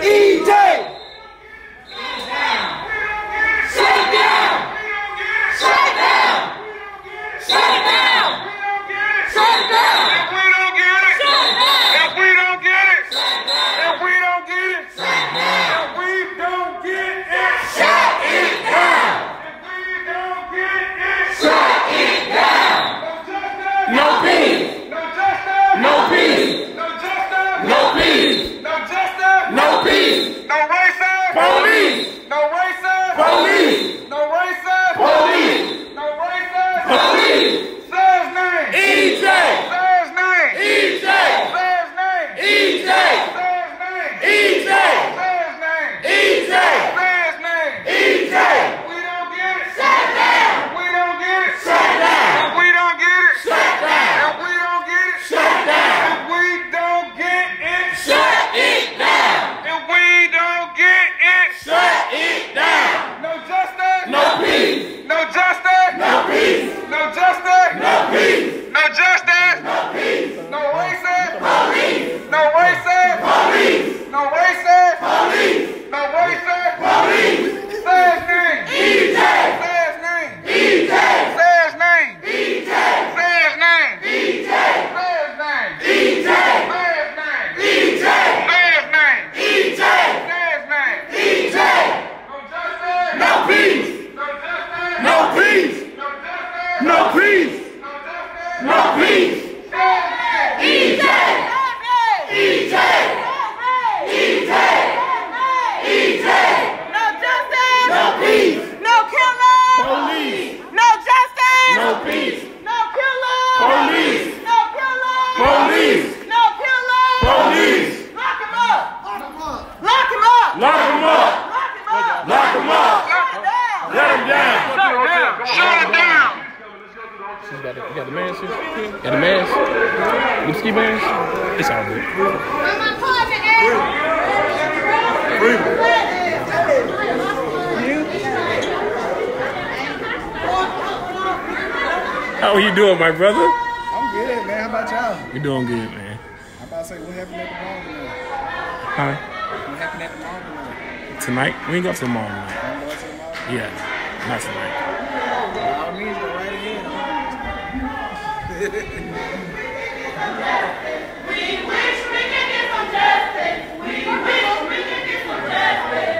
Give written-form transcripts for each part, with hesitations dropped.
EJ! How are you doing, my brother? I'm good, man. How about y'all? You're doing good, man. I'm about to say, what happened at the mall tonight? Huh? What happened at the mall tonight? Tonight? We ain't go to the mall tonight. I'm going to the mall? Yeah, not tonight. By all means, go right ahead. We wish we could get some justice. We wish we could get some justice.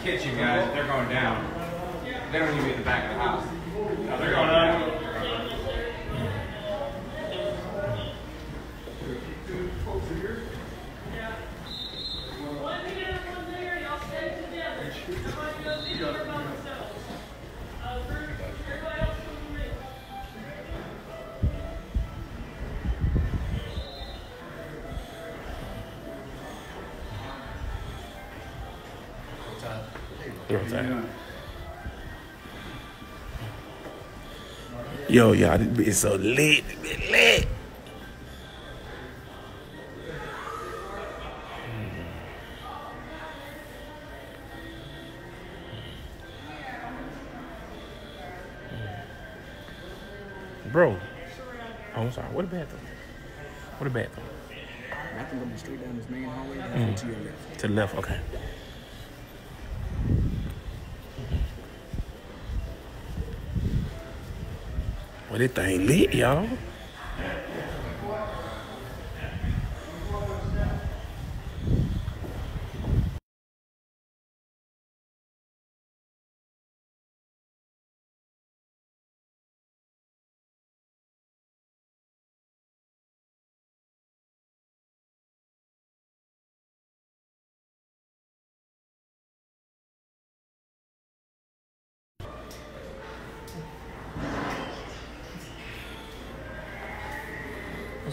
Kitchen guys, they're going down. They don't need to be in the back of the house. No, they're going down. Yo, y'all, this bitch is so lit. This bitch lit. Bro. Oh, I'm sorry. What the bathroom? What the bathroom? Bathroom gonna be straight down this main hallway. To your left. To the left, okay. Well, this thing lit, y'all.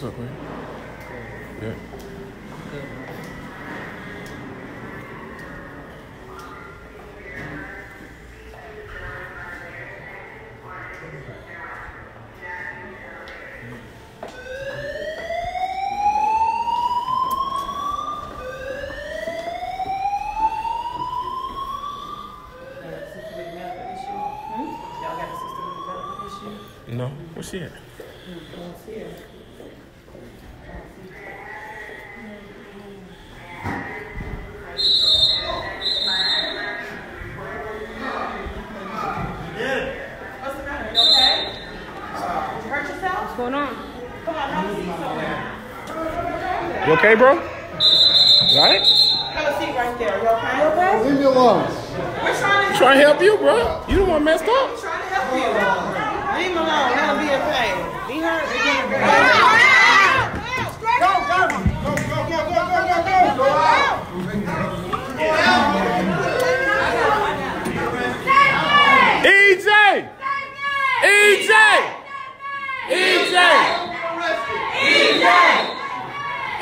What's up, man? Yeah. No, what's she at? What's going on? Come on, have a seat somewhere. You okay, bro? Right? Have a seat right there. You okay? You okay? Leave me alone. We're trying to Trying to help you, bro. You the one messed up. help you. Leave him alone. Let him be in pain. He hurt. EJ! EJ! EJ! EJ!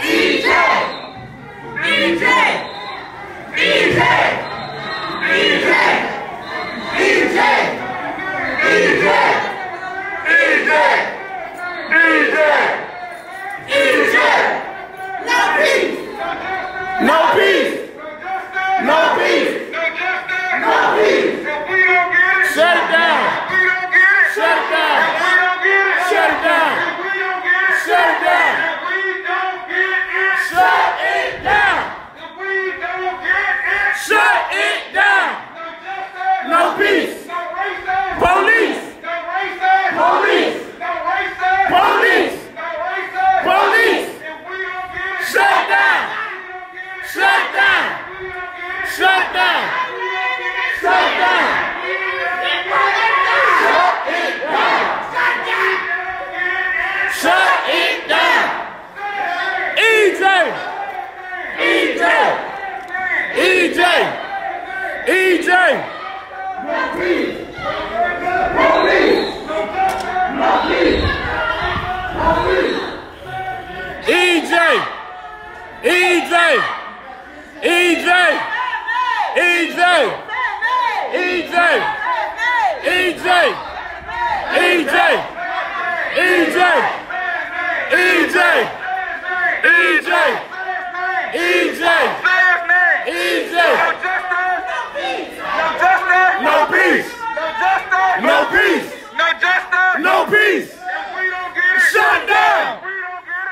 EJ! EJ! EJ! EJ! EJ! EJ! EJ! EJ! No peace! No peace! No peace! Shut it down! Shut it down! Shut it down! Shut it down! Shut it down! Shut it down! No peace! Police! Police! Police! Police! Shut it down! Shut it down! Shut it down! Shut it down! Shut it down! EJ! EJ! EJ! EJ! No peace! Police! No peace! Police! EJ! EJ! EJ! EJ! EJ! EJ! EJ! EJ! EJ! EJ! EJ! EJ! No peace! No peace! No peace! Shut it down!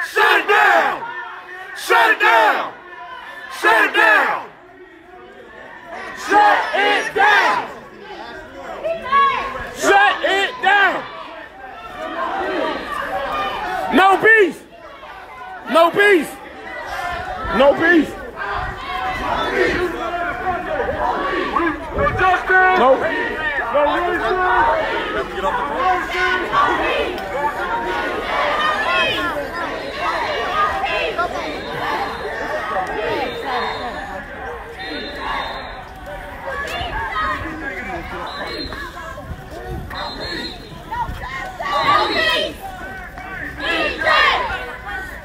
Shut it down! Shut it down! Shut it down! Shut it down! Shut it down! No peace! No peace! No peace! No peace! No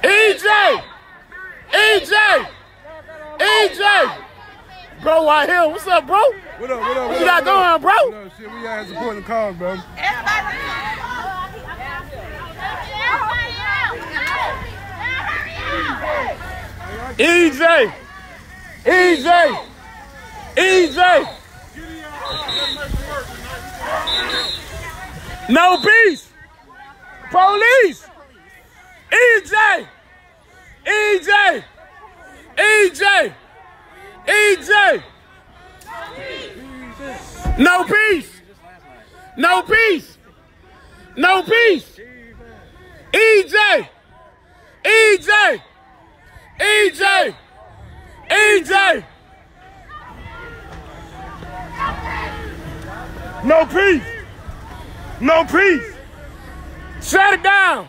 EJ! EJ! EJ! Bro, right here. What's up, bro? What up, what up? What you got going, bro? What up, shit? We out supporting the cause, bro. EJ! EJ! EJ! No peace! Police! EJ! EJ! EJ! EJ! No peace! No peace! No peace! EJ! EJ! EJ! EJ! No peace! No peace! Shut it down!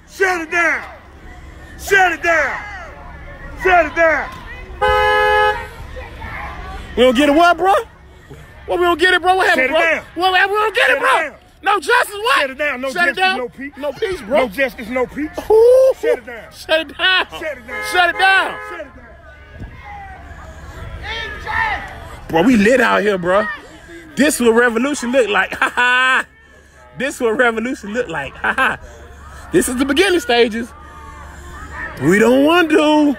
Shut it down! Shut it down! Shut it down! We don't get it what, bro? What, we don't get it, bro? What happened, bro? What happened? We don't get it, bro? No justice, what? Shut it down. No Shut it justice, down. no peace. No peace, bro. No justice, no peace. Ooh. Shut it down. Shut it down. Shut it down. Shut it down. Shut it down. Bro, we lit out here, bro. This what revolution look like. Ha ha. This what revolution look like. Ha ha. This is the beginning stages. We don't want to.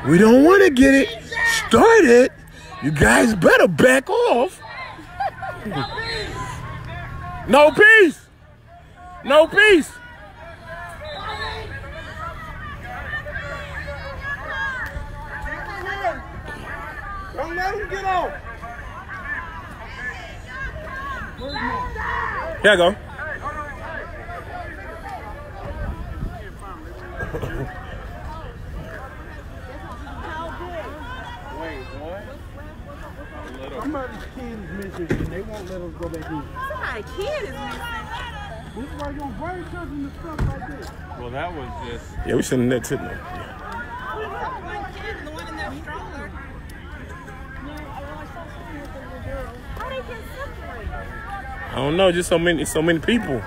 We don't want to get it started. You guys better back off. No peace. No peace. Don't let him get off. Here I go. Somebody's kid is missing and they won't let us go back in. Somebody's kid is missing. This is why you're gonna bring something and stuff like this. Well, that was just. Yeah, we sending that to them. One kid, the one in their stroller. How they get separated? I don't know, just so many people.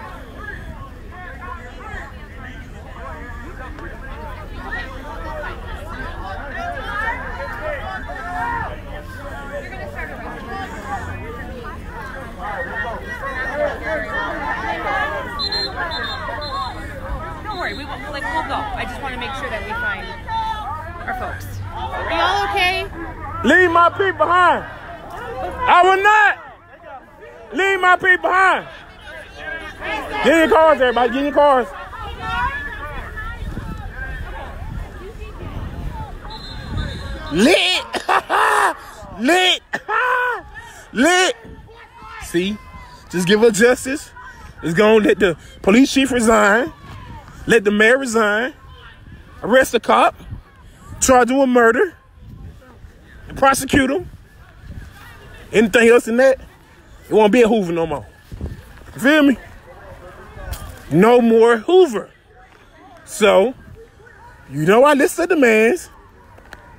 Don't worry, we'll go. I just want to make sure that we find our folks. Are y'all okay? Leave my people behind. I will not leave my people behind. Get in your cars, everybody. Get in your cars. Lit. Lit. Lit. See? Just give her justice. It's going to let the police chief resign. Let the mayor resign. Arrest the cop. Charge him with murder. And prosecute him. Anything else than that, it won't be a Hoover no more. You feel me? No more Hoover. So, you know our list of demands.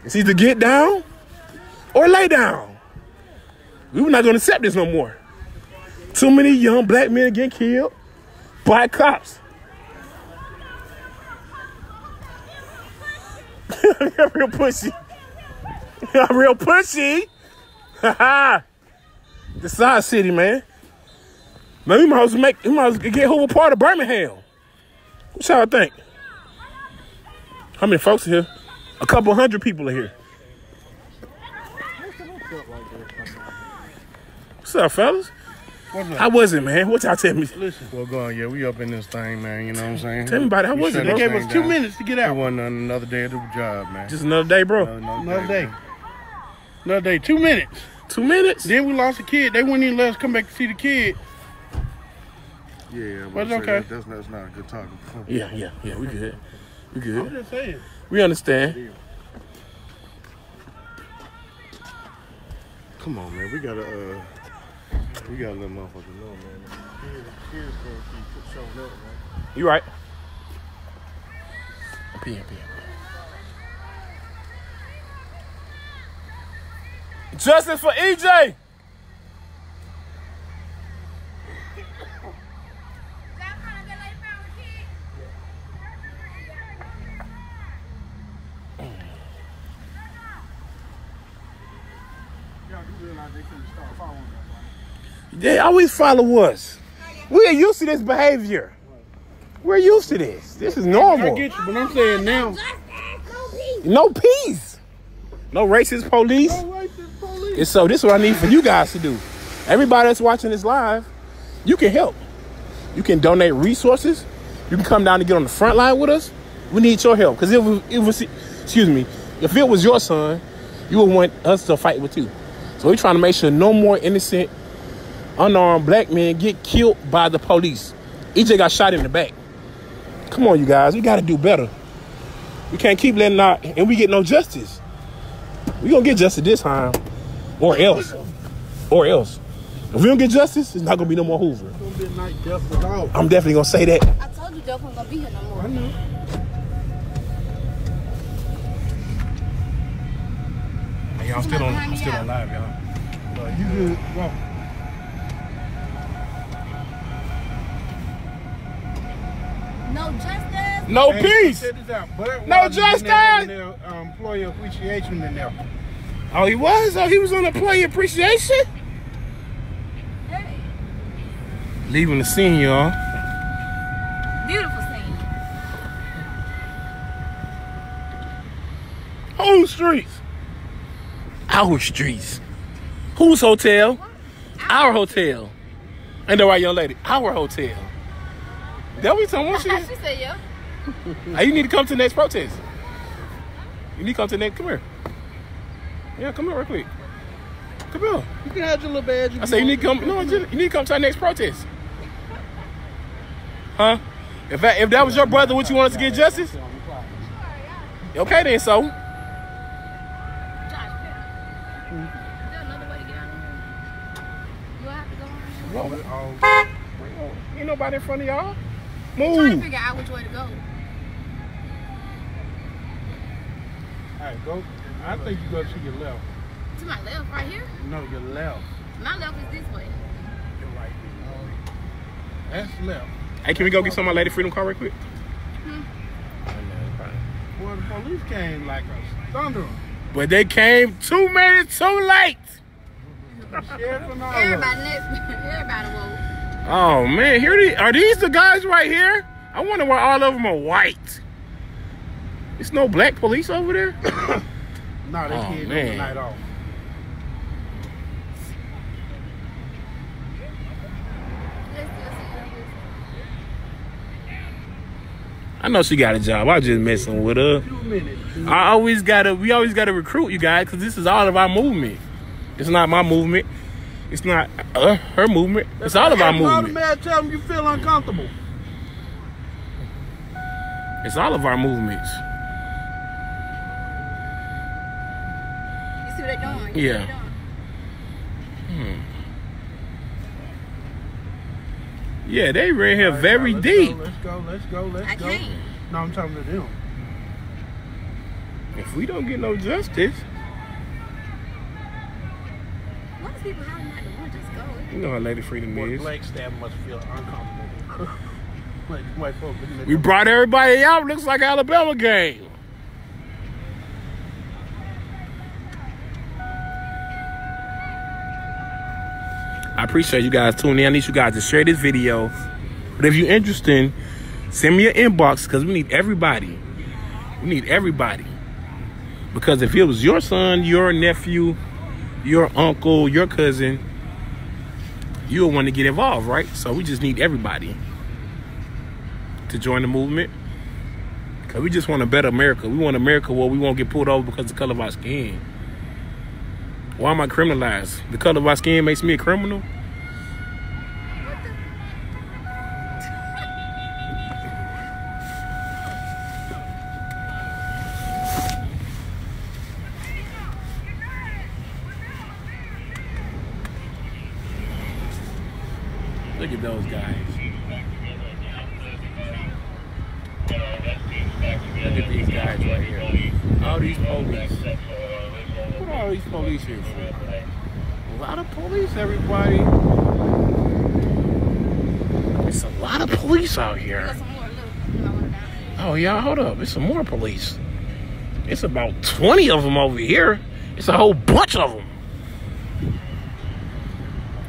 It's either get down or lay down. We're not going to accept this no more. Too many young black men getting killed by cops. Real pushy. Real pushy. The side city, man. Man, we might as well get Hoover part of Birmingham. What y'all think? How many folks are here? A couple hundred people are here. What's up, fellas? What's up? How was it, man? What y'all tell me? Listen, well, go on. Yeah, we up in this thing, man. You know what I'm saying? Tell me about it. How was it, They bro? gave us 2 minutes to get It out. wasn't another day of the job, man. Just another day, bro. Another day. Another day. 2 minutes. 2 minutes? Then we lost a kid. They wouldn't even let us come back to see the kid. Yeah, But it's okay. That's not a good talking point. Yeah, we good. We I'm good. just saying. We understand. Come on, man. We gotta let motherfuckers know, man. Kids gonna keep showing up, man. You right. PM. Justice for EJ. They always follow us. We're used to this behavior. We're used to this. This is I normal. get you, but I'm saying now. No peace. No racist police. And so this is what I need for you guys to do. Everybody that's watching this live, you can help. You can donate resources. You can come down and get on the front line with us. We need your help. Because if it was your son, you would want us to fight with you. So we're trying to make sure no more innocent, unarmed black men get killed by the police. EJ got shot in the back. Come on, you guys. We got to do better. We can't keep letting out, and we get no justice. We going to get justice this time, or else. Or else. If we don't get justice, it's not going to be no more Hoover. It's gonna be a night death without. I'm definitely going to say that. I told you Duff wasn't gonna be here no more. I know. Hey, y'all, I'm still on live, y'all. You good? Go. No justice. No Hey, peace. check this out. Bud No was in there justice. having their, employee appreciation in there. Oh, he was? Oh, he was on employee appreciation? Hey, Leaving the scene, y'all. beautiful scene. Whose streets? Our streets. Whose hotel? Our hotel. Ain't that right, young lady? Our hotel. That what we talking about? She said, yeah. Hey, you need to come to the next protest. You need to come to the next. Come here. Yeah, come here real quick. Come here. You can have your little badge. I say you need to come. No, you need to come to our next protest. Huh? If that was your brother, would you want us to get justice? Okay then, so. Josh, is there another way to get out of here? Do I have to go on? Ain't nobody in front of y'all. I'm trying to Move. figure out which way to go. All right, go. I think you go to your left. To my left, right here? No, your left. My left is this way. Your right. That's left. Hey, can we go get some of my Lady Freedom car real quick? Well, the police came like a thunder. But they came 2 minutes too late. Sheriff and all of Everybody them. everybody woke. Oh man, are these the guys right here? I wonder why all of them are white. There's no black police over there. No, they Oh, can't do man. the night off. I know she got a job. I just messing with her. 2 minutes. We always gotta recruit you guys because this is all of our movement. It's not my movement. It's not her movement. It's all of our Call the movement. man, tell them you feel uncomfortable. It's all of our movements. You see what they're doing? You see Yeah. what they're doing? Yeah, they ran here very Let's deep. Go, let's go. I can't. No, I'm talking to them. If we don't get no justice, Most people have not the one just go. you know how Lady Freedom Boy, is. black staff must feel uncomfortable. Like white folks looking at We them. brought everybody out. Looks like Alabama game. I appreciate you guys tuning in. I need you guys to share this video. But if you're interested, send me an inbox because we need everybody. We need everybody. Because if it was your son, your nephew, your uncle, your cousin, you'll want to get involved, right? So we just need everybody to join the movement. Because we just want a better America. We want America where we won't get pulled over because of the color of our skin. Why am I criminalized? The color of our skin makes me a criminal? Look at those guys. Look at these guys right here. All these police. What are all these police here for? A lot of police, everybody. It's a lot of police out here. Got some more. Look, I want to down. Oh, yeah, hold up. It's some more police. It's about 20 of them over here. It's a whole bunch of them.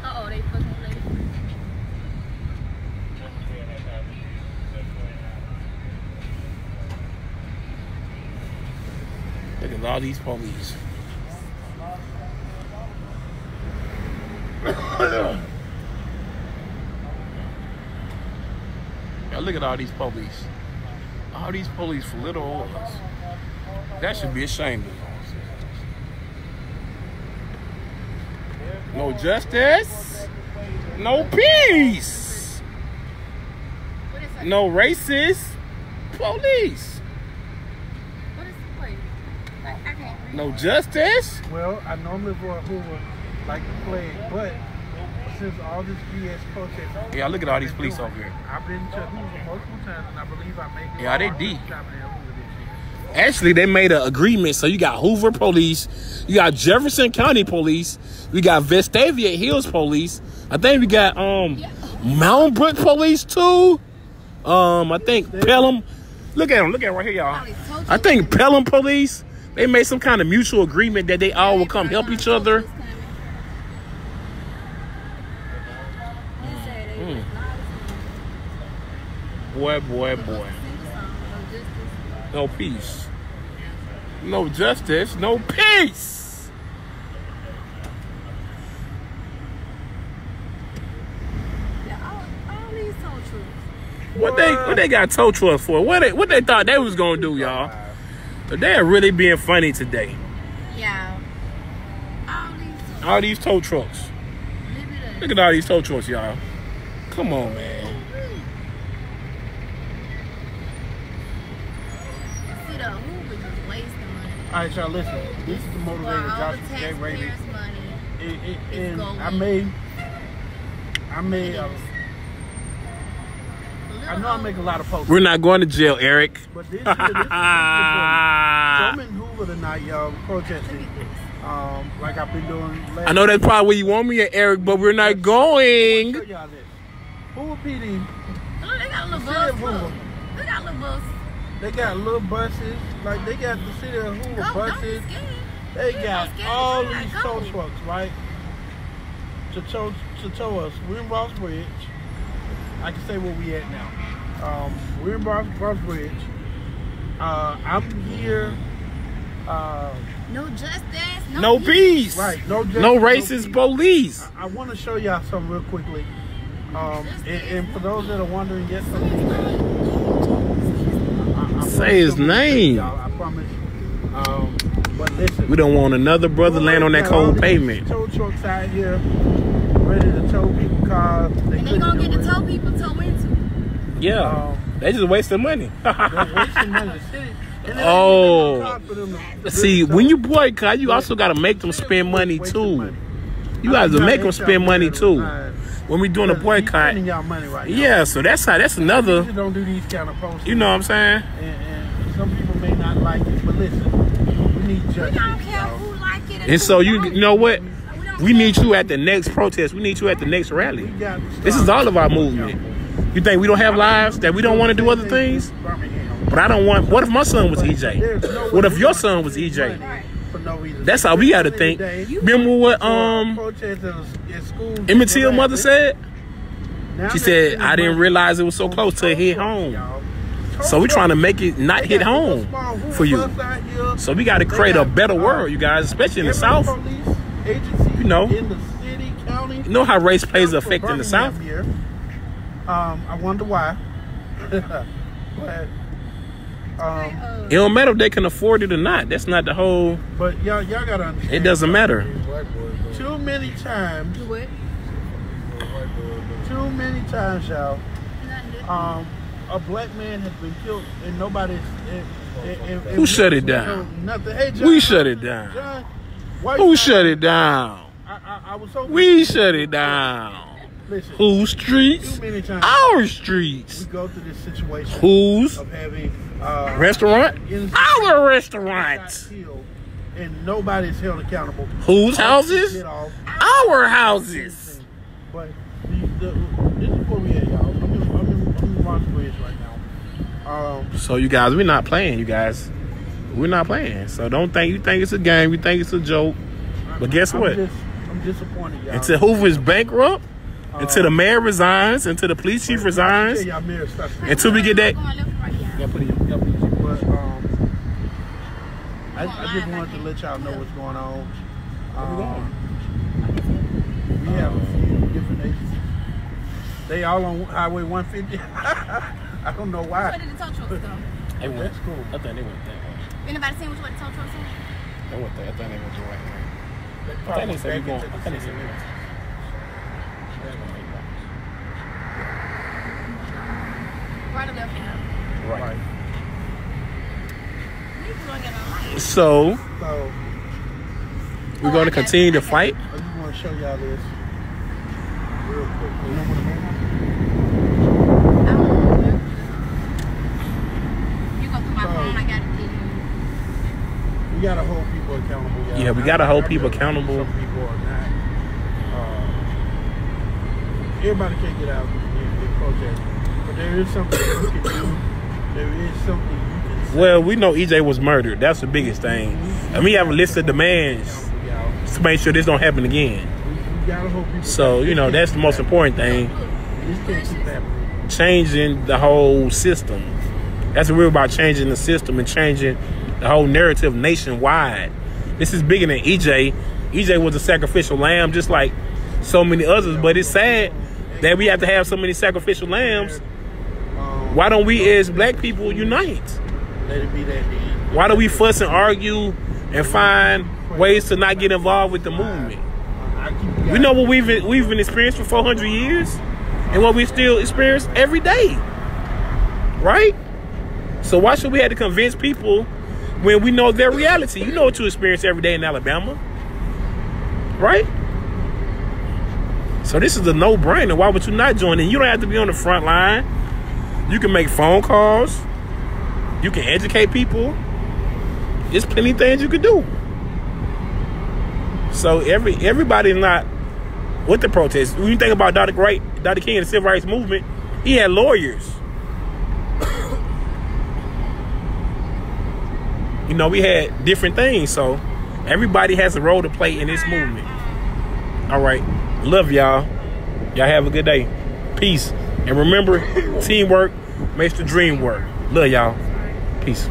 Uh-oh, they fucking late. Look at all these police. Now look at all these police. All these police for little old us. That should be a shame. No justice. No peace. What is that? No racist police. What is the place? I can't read. No justice. Well, I normally vote Hoover like the plague, but since all this BS protest, Yeah, look at all these police over here. I've been to Hoover multiple times, and I believe I made it. Yeah, they deep. Actually, they made an agreement. So you got Hoover Police, you got Jefferson County Police, we got Vestavia Hills Police. I think we got Mountain Brook Police too. I think Pelham. Look at him right here, y'all. I think Pelham Police. They made some kind of mutual agreement that they all will come help each other. Boy. No peace. No justice. No peace. What they got tow trucks for? What they thought they was gonna do, y'all? But they are really being funny today. Yeah. All these tow trucks. Look at all these tow trucks, y'all. Come on, man. See, the Hoover just wasting money. All right, y'all, listen. This is the motivator All the Joshua J. Raven. taxpayers' money. And going. I know I make a lot of posts. We're not going to jail, Eric. But this is so I'm in Hoover tonight, y'all, protesting. Like I've been doing last I know that's probably where you want me at, Eric, but we're not going. Show y'all this. Hoover PD. Look, they got a little City bus. of Hoover. Look. They got a little bus. They got little buses. Like they got the city of Hoover Go, buses. don't be scared. They got scared, all you gotta these go. tow trucks, right? To tow us. We're in Ross Bridge. I can say where we at now. We're in Ross Bridge. I'm here. No justice. No peace. Right. No justice, No no racist peace. police. I want to show y'all something real quickly. And for those that are wondering, yes, I Say his name. y'all, I promise. But listen, We don't want another brother land on that cold pavement. Tow trucks out here, ready to tow people cars. And they gonna get the tow people tow into. Yeah. They just wasting money. They're wasting money. The city. And there Oh. ain't no car for them to See, really when tow. you boycott, you also got to make them spend money Wasting too. money. You got to I make them y'all spend money too. time. When we doing a He's boycott, spending y'all money right now. yeah. So that's We another. don't do these kind of posts. You know what I'm saying? And some people may not like it, but listen, we need We justice. don't care y'all. who like it. And so you know what? don't We care. need you at the next protest. We need you at the next rally. We got to This is start all of our movement. You think we don't have lives? That we don't want to do other things? But I don't want. What if my son was EJ? What if your son was EJ? For no reason. That's how we got to think. Remember what Emmett Till's mother said? She said, "I didn't realize it was so close to hit home." So we're trying to make it not hit home for you. So we got to create a better world, you guys, especially in the South. You know. In the city, county. You know how race plays an effect in the South? I wonder why. But It don't matter if they can afford it or not. That's not the whole. but y'all gotta understand. It doesn't matter. Too many times, What? y'all. A black man has been killed and nobody's. Who shut it down? Nothing. Hey, John, We shut it down. John, why Who you shut it down? I was so. We shut it down. Listen. Whose streets? Too many times. Our We streets. go through this situation Whose of having restaurant? innocent Our got restaurant. killed and nobody's held accountable. Whose houses? Get off. Our houses. But this is where we at, y'all. I'm in Ross Bridge right now. So you guys, we're not playing. You guys, we're not playing. So don't think you think it's a game. You think it's a joke. But guess what? I'm disappointed, y'all. Until Hoover is bankrupt, until the mayor resigns, until the police chief resigns, Y'all mayor stuff. until we get that. Going left and right, yeah. Yeah, put it. But I just wanted to let y'all know what's going on. We have a few different agencies. They all on Highway 150. I don't know Where why. did the tow trucks go? That's cool. I think they went that way. Anybody seen which way the tow trucks are? They went there. I think they went the right way. They I think probably they said we back going. into I the think they said city. we went. Right or left hand? Right. You gonna get on light. So So we're going to continue to fight. I just want to show y'all this real quick. You know what I mean? I don't know. You go through my phone, I gotta get you. We gotta hold people accountable. Y'all. Yeah, we gotta hold I people realize accountable. Some people are not. Everybody can't get out and protest, but there is something you can do. There is something you can say. Well, we know EJ was murdered. That's the biggest thing. And we have a list of demands to make sure this don't happen again. We gotta hope people So, you know, that's the most important thing. this can't keep happening. Changing the whole system. That's what we're about, changing the system and changing the whole narrative nationwide. This is bigger than EJ. EJ was a sacrificial lamb just like so many others, but it's sad that we have to have so many sacrificial lambs. Why don't we as black people unite? Let it be that day. Why do we fuss and argue and find ways to not get involved with the movement? We know what we've been experienced for 400 years and what we still experience every day, right? So why should we have to convince people when we know their reality? You know what you experience every day in Alabama, right? So this is a no-brainer. Why would you not join in? You don't have to be on the front line. You can make phone calls. You can educate people. There's plenty of things you can do. So everybody's not with the protests. When you think about Dr. King and the Civil Rights Movement, he had lawyers. You know, we had different things. So everybody has a role to play in this movement. All right. Love y'all. Y'all have a good day. Peace. And remember, teamwork makes the dream work. Love y'all. Peace.